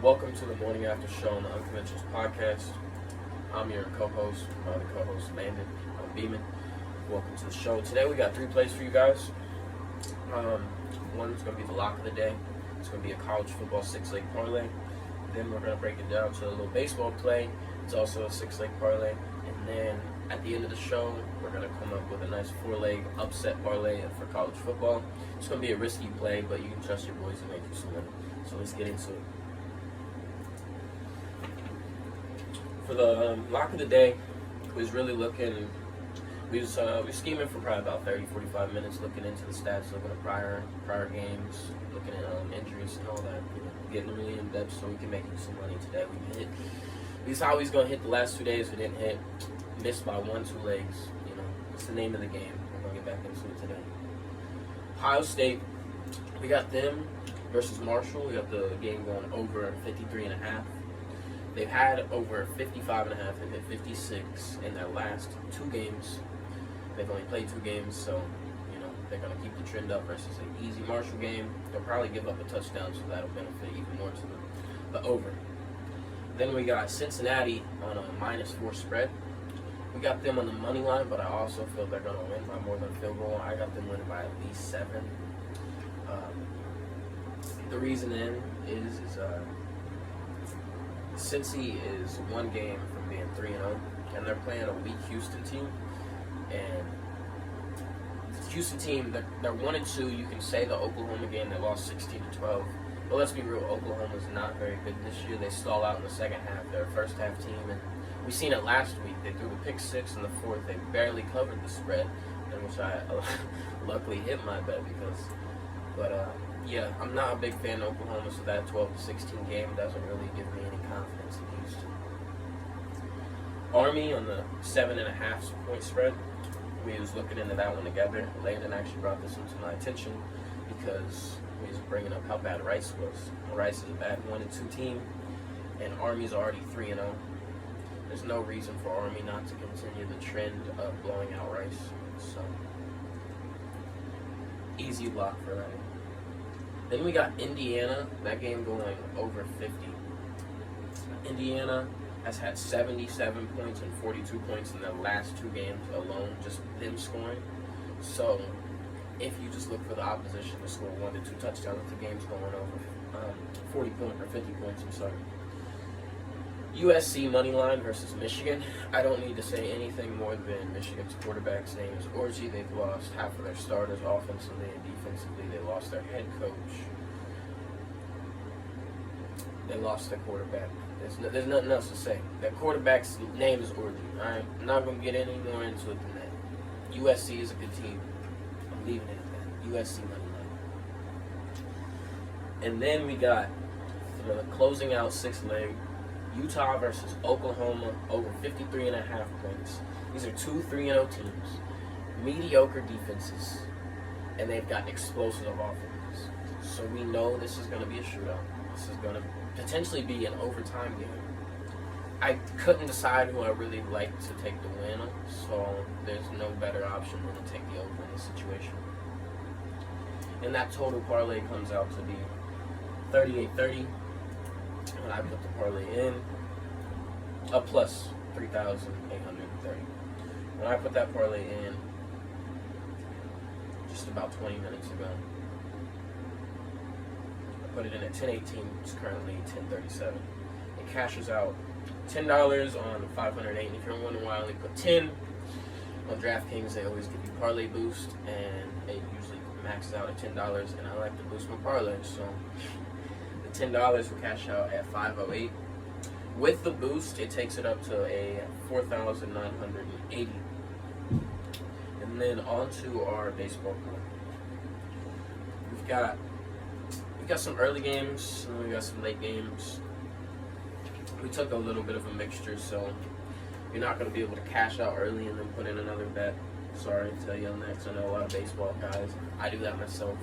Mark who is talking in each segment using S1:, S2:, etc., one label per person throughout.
S1: Welcome to the morning after show on the Unconventionals Podcast. I'm your co-host, the co-host Landon Beeman. Welcome to the show. Today we got 3 plays for you guys. One's going to be the lock of the day. It's going to be a college football 6-leg parlay. Then we're going to break it down to a little baseball play. It's also a 6-leg parlay. And then at the end of the show, we're going to come up with a nice 4-leg upset parlay for college football. It's going to be a risky play, but you can trust your boys to make you some money. So let's get into it. For the lock of the day, we was really looking, we was scheming for probably about 30-45 minutes, looking into the stats, looking at prior games, looking at injuries and all that, getting really in depth so we can make some money today. We thought we was going to hit the last 2 days, we didn't hit, missed by 1-2 legs, it's the name of the game. We're going to get back into it today. Ohio State, we got them versus Marshall. We got the game going over 53.5. They've had over 55.5 and hit 56 in their last 2 games. They've only played 2 games, so they're going to keep the trend up versus an easy Marshall game. They'll probably give up a touchdown, so that'll benefit even more to the over. Then we got Cincinnati on a -4 spread. We got them on the money line, but I also feel they're going to win by more than a field goal. I got them winning by at least 7. The reason is Cincy is 1 game from being 3-0, and they're playing a weak Houston team. And the Houston team, they're 1-2. You can say the Oklahoma game, they lost 16-12. But let's be real, Oklahoma's not very good this year. They stall out in the second half. They're a first half team, and we seen it last week. They threw the pick 6 in the 4th. They barely covered the spread, in which I luckily hit my bet yeah, I'm not a big fan of Oklahoma, so that 12-16 game doesn't really give me any confidence in Houston. Army on the 7.5 point spread. We was looking into that one together. Landon actually brought this into my attention because we was bringing up how bad Rice was. Rice is a bad 1-2 team, and Army's already 3-0. There's no reason for Army not to continue the trend of blowing out Rice. So, easy lock for that. Then we got Indiana, that game going over 50. Indiana has had 77 points and 42 points in their last 2 games alone, just them scoring. So, if you just look for the opposition to score 1 to 2 touchdowns, the game's going over 40 points or 50 points, I'm sorry. USC money line versus Michigan. I don't need to say anything more than Michigan's quarterback's name is Orgy. They've lost half of their starters offensively and defensively. They lost their head coach. They lost their quarterback. There's nothing else to say. Their quarterback's name is Orgy. Alright, I'm not going to get any more into it than that. USC is a good team. I'm leaving it at that. USC money line. And then we got closing out 6-leg. Utah versus Oklahoma over 53.5 points. These are 2 3-0 teams, mediocre defenses, and they've got explosive offenses. So we know this is going to be a shootout. This is going to potentially be an overtime game. I couldn't decide who I really like to take the win, so there's no better option than to take the over in this situation. And that total parlay comes out to be 38.30. When I put the parlay in, a plus 3,830. When I put that parlay in just about 20 minutes ago, I put it in at 10.18. It's currently 10.37. It cashes out $10 on 508. And if you're wondering why I only put 10 on DraftKings, they always give you parlay boost, and it usually maxes out at $10. And I like to boost my parlay, so $10 will cash out at 508. With the boost, it takes it up to a 4,980. And then on to our baseball pool. We've got some early games, and we got some late games. We took a little bit of a mixture, so you're not going to be able to cash out early and then put in another bet. Sorry to tell you on that, because I know a lot of baseball guys. I do that myself.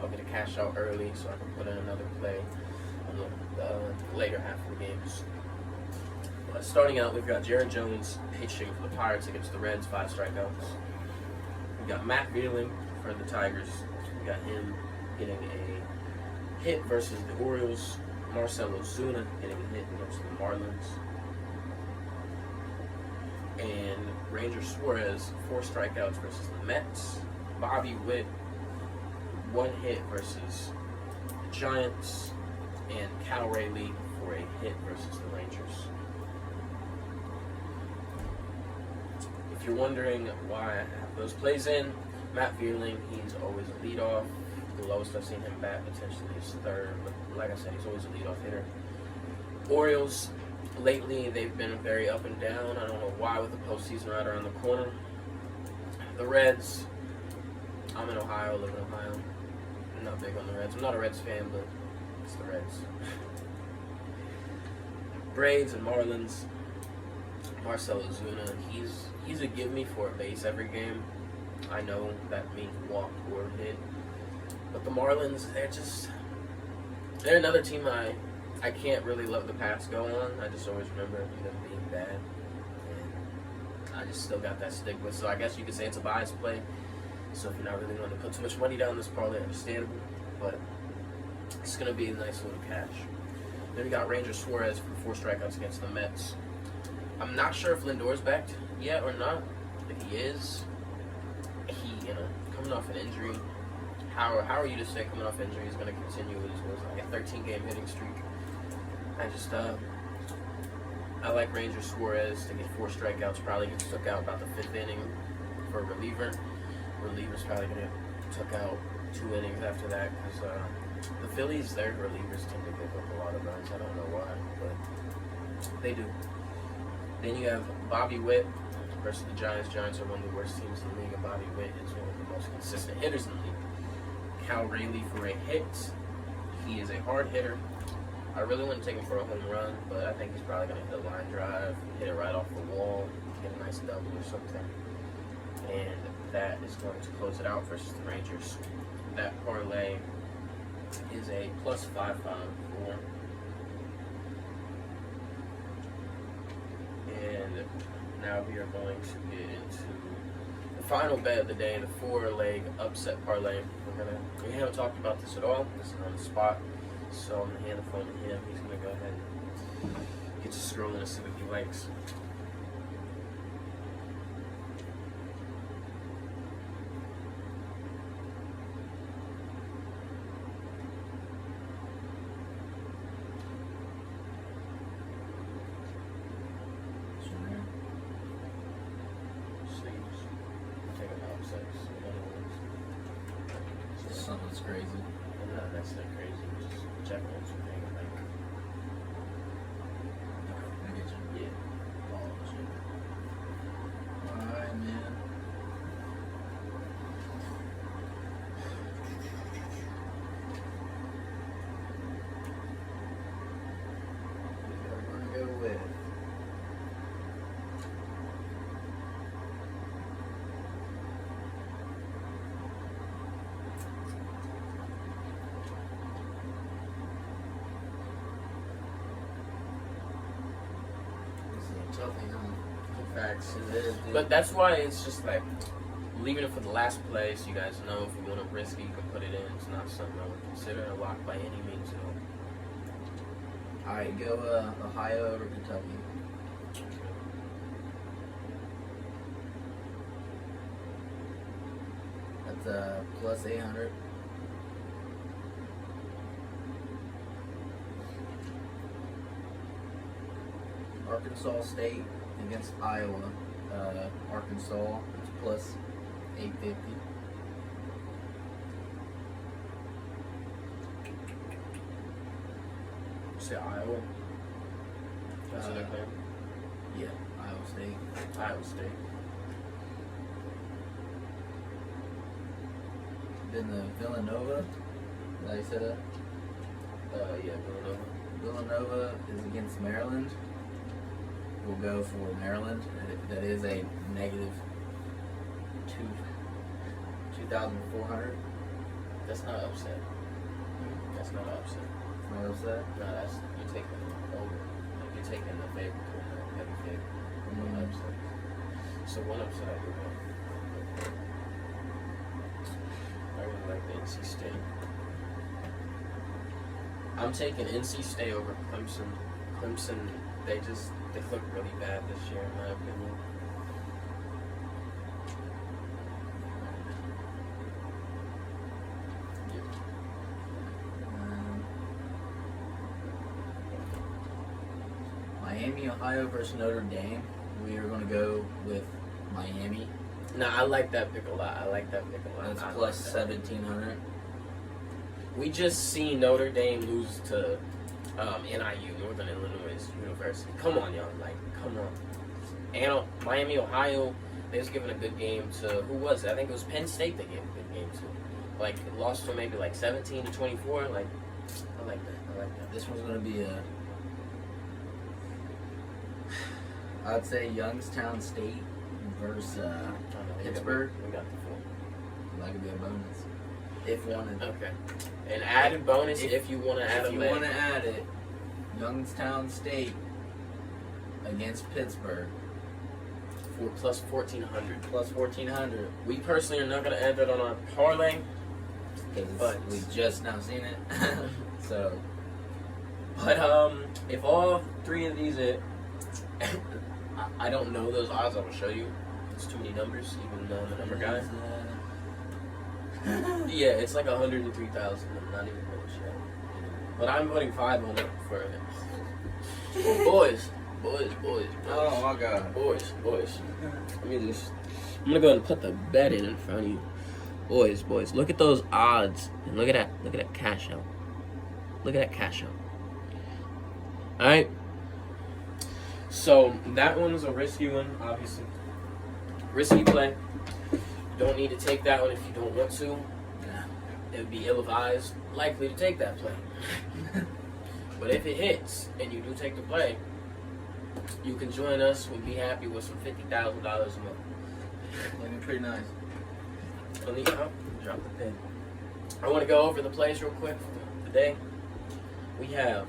S1: I'll get a cash out early so I can put in another play on the later half of the games. Starting out, we've got Jared Jones pitching for the Pirates against the Reds, 5 strikeouts. We've got Matt Wheeling for the Tigers. We got him getting a hit versus the Orioles. Marcell Ozuna getting a hit against the Marlins. And Ranger Suarez, 4 strikeouts versus the Mets. Bobby Witt, 1 hit versus the Giants. And Cal Rayleigh for a hit versus the Rangers. If you're wondering why I have those plays in, Matt Vierling, he's always a leadoff. The lowest I've seen him bat potentially is 3rd, but like I said, he's always a leadoff hitter. Orioles, lately they've been very up and down. I don't know why with the postseason right around the corner. The Reds, I'm in Ohio, live in Ohio. I'm not big on the Reds. I'm not a Reds fan, but it's the Reds. Braves and Marlins. Marcell Ozuna, he's a give me for a base every game. I know that means walk or hit. But the Marlins, they're another team I can't really let the past go on. I just always remember them being bad. And I just still got that stigma. So I guess you could say it's a bias play. So if you're not really going to put too much money down, that's probably understandable. But it's going to be a nice little cash. Then we got Ranger Suarez for 4 strikeouts against the Mets. I'm not sure if Lindor's back yet or not. If he is, coming off an injury, how are you to say coming off injury is going to continue with like a 13-game hitting streak? I like Ranger Suarez to get 4 strikeouts. Probably gets took out about the 5th inning for a reliever. Reliever's probably going to took out 2 innings after that because the Phillies, their relievers tend to give up a lot of runs. I don't know why, but they do. Then you have Bobby Witt versus the Giants. Giants are one of the worst teams in the league, and Bobby Witt is one of the most consistent hitters in the league. Cal Rayleigh for a hit. He is a hard hitter. I really wouldn't take him for a home run, but I think he's probably going to hit a line drive, hit it right off the wall, get a nice double or something. And that is going to close it out versus the Rangers. That parlay is a plus 554. And now we are going to get into the final bet of the day, the 4-leg upset parlay. We haven't talked about this at all. This is on the spot. So I'm going to hand the phone to him. He's going to go ahead and get to scrolling and see what he likes.
S2: Something's crazy.
S1: No, that's not crazy. Just check on something.
S2: I get you.
S1: Yeah.
S2: Oh, shit. Alright, man. We're gonna go with
S1: Facts.
S2: it is, dude.
S1: But that's why it's just like leaving it for the last play so you guys know if you want to risk it, you can put it in. It's not something I would consider a lock by any means at all.
S2: Alright, go Ohio over Kentucky. That's plus 800. Arkansas State against Iowa. Arkansas is plus 850.
S1: Say Iowa. That's what they're playing.
S2: Yeah, Iowa State.
S1: Iowa State.
S2: Then the Villanova. Did I say that?
S1: Yeah, Villanova.
S2: Villanova is against Maryland. We'll go for Maryland. That is a negative 2,400.
S1: That's not upset. That's not upset.
S2: Not upset.
S1: No, that's you're taking over. Like you're taking the favorite to heavy favorite. One upset. So one upset I do want. I really like the NC State. I'm taking NC State over Clemson. Clemson, they look really bad this year, in my opinion.
S2: Miami, Ohio versus Notre Dame. We are going to go with Miami.
S1: No, I like that pick a lot.
S2: That's plus 1,700.
S1: We just see Notre Dame lose to NIU, Northern Illinois University. Come on, y'all. Like, come on. And Miami, Ohio, they was giving a good game to, who was it? I think it was Penn State they gave a good game to. Like, lost to maybe like 17-24. Like, I like that.
S2: This one's going to be I'd say Youngstown State versus Pittsburgh.
S1: We got the four.
S2: That could be a bonus. If wanted.
S1: Okay. An added bonus if you want to add
S2: If you want to add it, Youngstown State against Pittsburgh.
S1: For plus 1,400.
S2: Plus 1,400.
S1: We personally are not going to add that on our parlay.
S2: Because we just now seen it. So.
S1: But if all three of these I don't know those odds I will show you. It's too many numbers, even though I'm a number guy. Yeah, it's like 103,000. I'm not even really sure. But I'm putting 5 on it for it. Boys.
S2: Oh my god.
S1: Boys. I'm gonna go ahead and put the bet in front of you. Boys. Look at those odds. And look at that cash out. Alright. So that one's a risky one, obviously. Risky play. You don't need to take that one if you don't want to.
S2: Yeah.
S1: It would be ill-advised, likely to take that play. But if it hits and you do take the play, you can join us. We'll be happy with some $50,000 a month.
S2: That'd be pretty nice.
S1: Let me drop the pin. I want to go over the plays real quick for the day. We have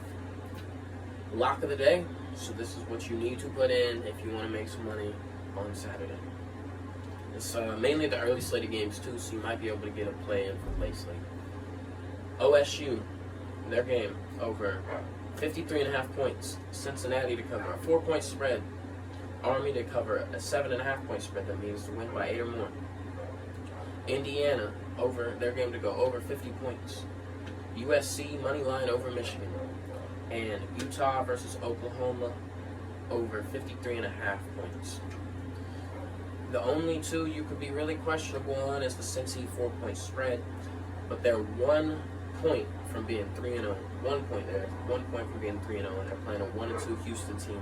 S1: lock of the day. So this is what you need to put in if you want to make some money on Saturday. It's mainly the early slate of games too, so you might be able to get a play in from late slate. OSU, their game over 53.5 points. Cincinnati to cover a 4-point spread. Army to cover a 7.5-point spread. That means to win by 8 or more. Indiana over their game to go over 50 points. USC money line over Michigan. And Utah versus Oklahoma over 53.5 points. The only two you could be really questionable on is the Cincy 4-point spread, but they're 1 point from being 3-0. 1 point there, 1 point from being 3-0, and they're playing a 1-2 Houston team,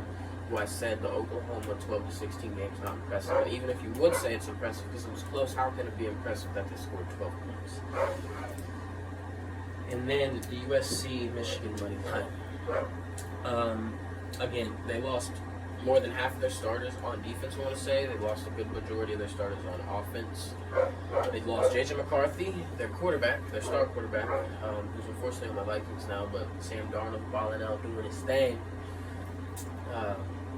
S1: who I said the Oklahoma 12-16 game's not impressive. And even if you would say it's impressive because it was close, how can it be impressive that they scored 12 points? And then the USC Michigan money line. Again, they lost more than half of their starters on defense, I want to say. They lost a good majority of their starters on offense. They lost J.J. McCarthy, their quarterback, their star quarterback, who's unfortunately on the Vikings now, but Sam Darnold balling out, doing his thing.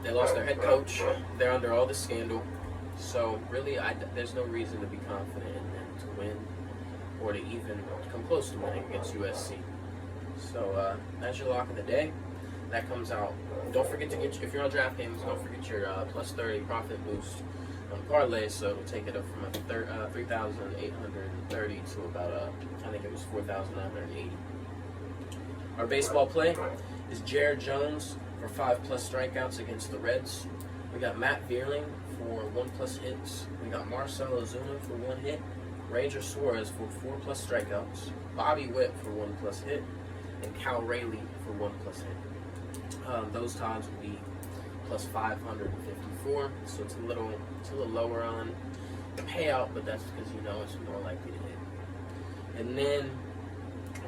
S1: They lost their head coach. They're under all this scandal. So, really, there's no reason to be confident in them to win or to even come close to winning against USC. So that's your lock of the day. That comes out. Don't forget to get, if you're on DraftKings, don't forget your plus 30 profit boost on parlay. So it'll take it up from 3,830 to about I think it was 4,980. Our baseball play is Jared Jones for 5+ strikeouts against the Reds. We got Matt Vierling for 1+ hits. We got Marcell Ozuna for 1 hit. Ranger Suarez for 4+ strikeouts. Bobby Witt for 1+ hit. And Cal Rayleigh for 1+ hit. Those odds would be plus 554, so it's a little lower on the payout, but that's because you know it's more likely to hit. And then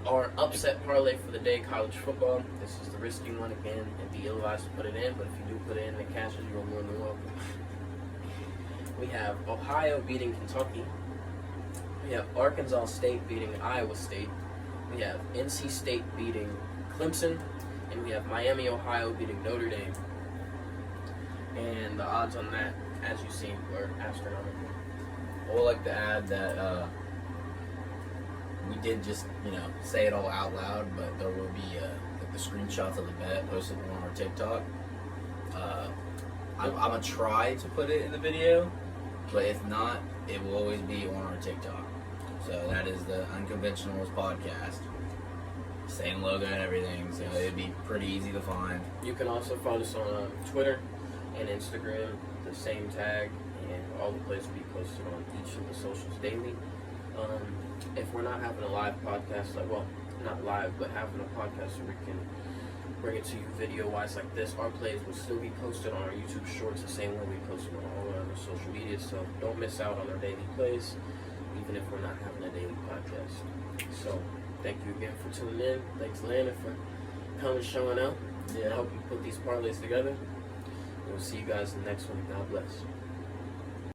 S1: our upset parlay for the day, college football. This is the risky one again, and be ill-advised to put it in, but if you do put it in, it cashes, you're more than welcome. We have Ohio beating Kentucky. We have Arkansas State beating Iowa State. We have NC State beating Clemson. And we have Miami, Ohio beating Notre Dame. And the odds on that, as you see, are astronomical.
S2: I would like to add that we did just, say it all out loud, but there will be the screenshots of the bet posted on our TikTok. I'm going to try to put it in the video, but if not, it will always be on our TikTok. So that is the Unconventionals Podcast. Same logo and everything, so it'd be pretty easy to find.
S1: You can also follow us on Twitter and Instagram, the same tag, and all the places will be posted on each of the socials daily. If we're not having a live podcast, not live, but having a podcast where we can bring it to you video-wise like this, our plays will still be posted on our YouTube Shorts the same way we post them on all our other social media, so don't miss out on our daily plays, even if we're not having a daily podcast. So, thank you again for tuning in. Thanks, Landon, for coming, showing out.
S2: Yeah.
S1: I hope you put these parlays together. We'll see you guys in the next one. God bless.